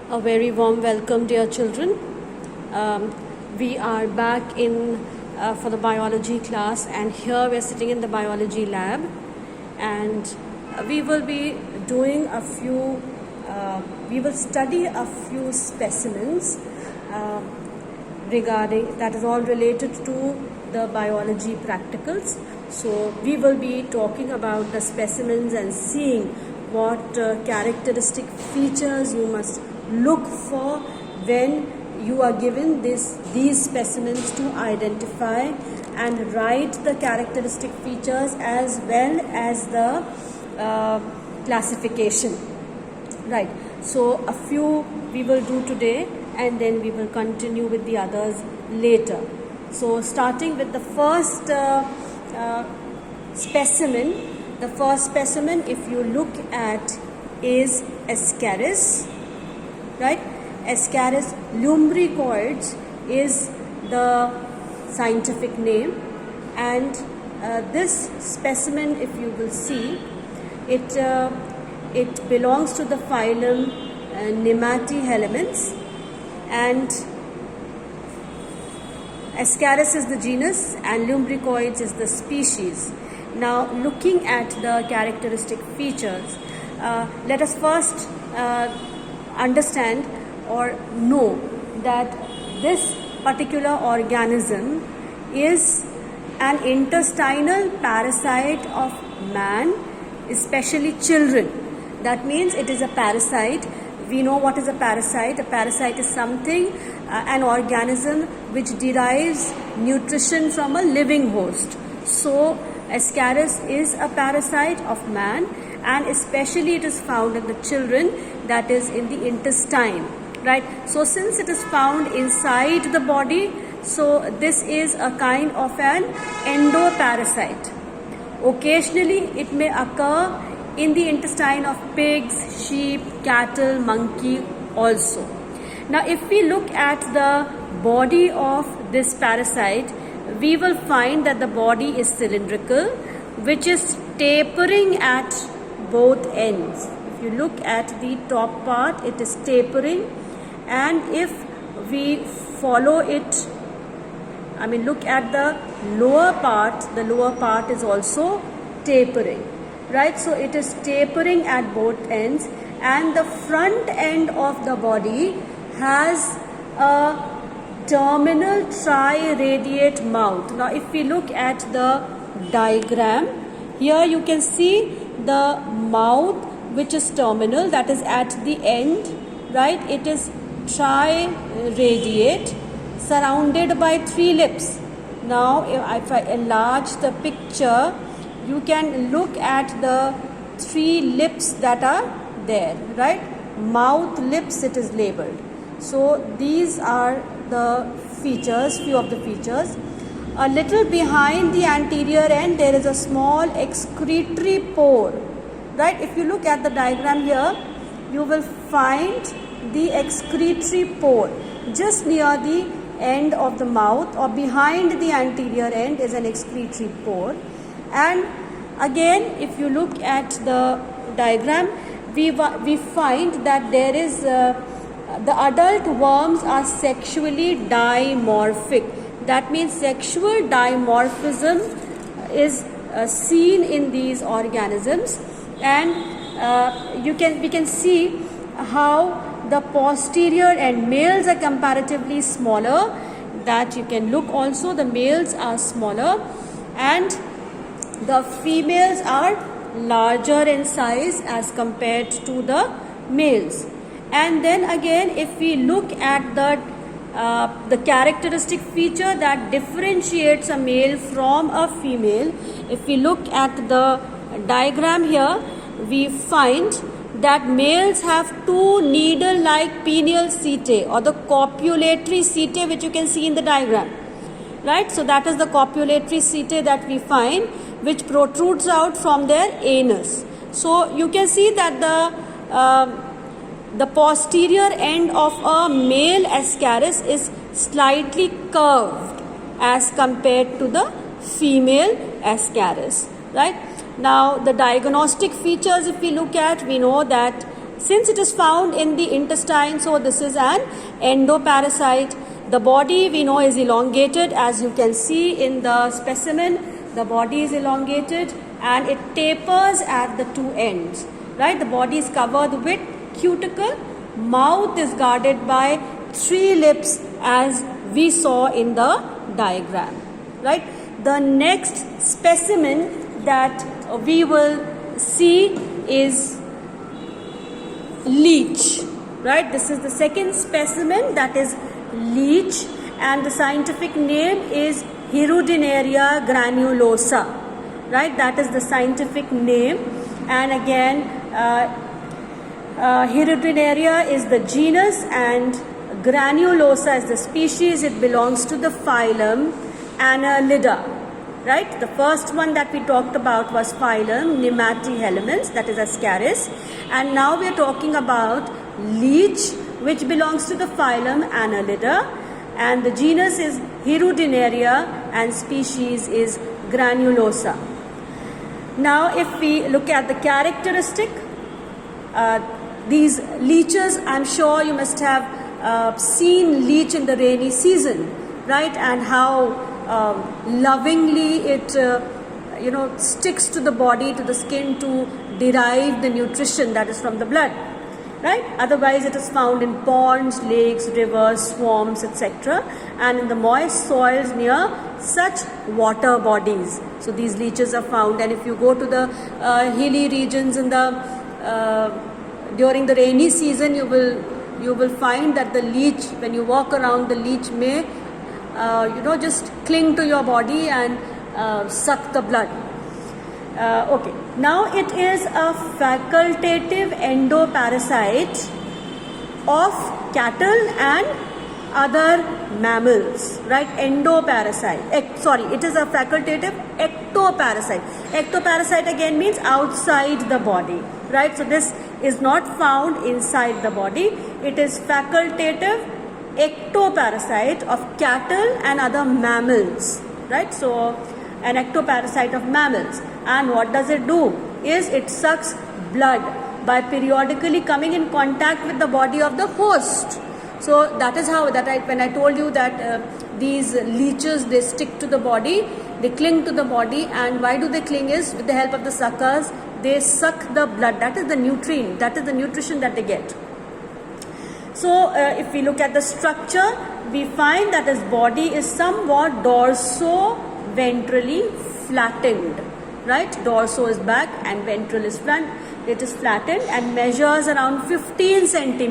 A very warm welcome, dear children. We are back in for the biology class, and here we are sitting in the biology lab, and we will be doing a few. We will study a few specimens regarding that is all related to the biology practicals. So we will be talking about the specimens and seeing what characteristic features you must look for when you are given these specimens to identify and write the characteristic features as well as the classification. Right. So a few we will do today, and then we will continue with the others later. So starting with the first specimen, if you look at, is Ascaris. Right? Ascaris lumbricoides is the scientific name, and this specimen, if you will see, it belongs to the phylum Nematihelminths, and Ascaris is the genus and lumbricoides is the species. Now, looking at the characteristic features, let us first understand or know that this particular organism is an intestinal parasite of man, especially children. That means it is a parasite. We know what is a parasite. A parasite is something, an organism which derives nutrition from a living host. So Ascaris is a parasite of man, and especially it is found in the children, that is in the intestine, right? So since it is found inside the body, so this is a kind of an endoparasite. Occasionally it may occur in the intestine of pigs, sheep, cattle, monkey also. Now if we look at the body of this parasite, we will find that the body is cylindrical, which is tapering at both ends. If you look at the top part, it is tapering, and if we follow it, look at the lower part is also tapering, right? So it is tapering at both ends, and the front end of the body has a terminal triradiate mouth. Now if we look at the diagram, here you can see the mouth which is terminal, that is at the end, right? It is triradiate, surrounded by 3 lips. Now if I enlarge the picture, you can look at the 3 lips that are there, right? Mouth, lips, it is labeled. So these are the features, few of the features. A little behind the anterior end, there is a small excretory pore, right? If you look at the diagram here, you will find the excretory pore just near the end of the mouth, or behind the anterior end is an excretory pore. And again, if you look at the diagram, we find that there is the adult worms are sexually dimorphic. That means sexual dimorphism is seen in these organisms, and we can see how the posterior end, males are comparatively smaller. That you can look also, the males are smaller, and the females are larger in size as compared to the males. And then again, if we look at the characteristic feature that differentiates a male from a female, if we look at the diagram here, we find that males have 2 needle-like pineal setae, or the copulatory setae, which you can see in the diagram, right? So that is the copulatory setae that we find, which protrudes out from their anus. So you can see that the posterior end of a male Ascaris is slightly curved as compared to the female Ascaris, right? Now the diagnostic features, if we look at, we know that Since it is found in the intestine, so this is an endoparasite. The body we know is elongated, as you can see in the specimen. The body is elongated and it tapers at the two ends, right? The body is covered with cuticle. Mouth is guarded by 3 lips, as we saw in the diagram, right? The next specimen that we will see is leech, right? This is the second specimen, that is leech, and the scientific name is Hirudinaria granulosa, right? That is the scientific name. And again, Hirudinaria is the genus and granulosa is the species. It belongs to the phylum Annelida, right? The first one that we talked about was phylum Nematohelminths, that is Ascaris, and now we are talking about leech, which belongs to the phylum Annelida, and the genus is Hirudinaria and species is granulosa. Now if we look at the characteristic, these leeches, I'm sure you must have seen leech in the rainy season, right? And how lovingly it sticks to the body, to the skin, to derive the nutrition that is from the blood, right? Otherwise it is found in ponds, lakes, rivers, swamps, etc., and in the moist soils near such water bodies. So these leeches are found, and if you go to the hilly regions in the during the rainy season, you will find that the leech, when you walk around, the leech may just cling to your body and suck the blood. Okay, now it is a facultative endoparasite of cattle and other mammals, right? Endoparasite. It is a facultative ectoparasite. Ectoparasite again means outside the body, right? So this is not found inside the body. It is facultative ectoparasite of cattle and other mammals, right? So an ectoparasite of mammals. And what does it do? Is it sucks blood by periodically coming in contact with the body of the host. So that is how when I told you that these leeches, they stick to the body, they cling to the body, and why do they cling is with the help of the suckers, they suck the blood. That is the nutrient, that is the nutrition that they get. So if we look at the structure, we find that his body is somewhat dorso-ventrally flattened, right? Dorso is back and ventral is front. It is flattened and measures around 15 centimeters.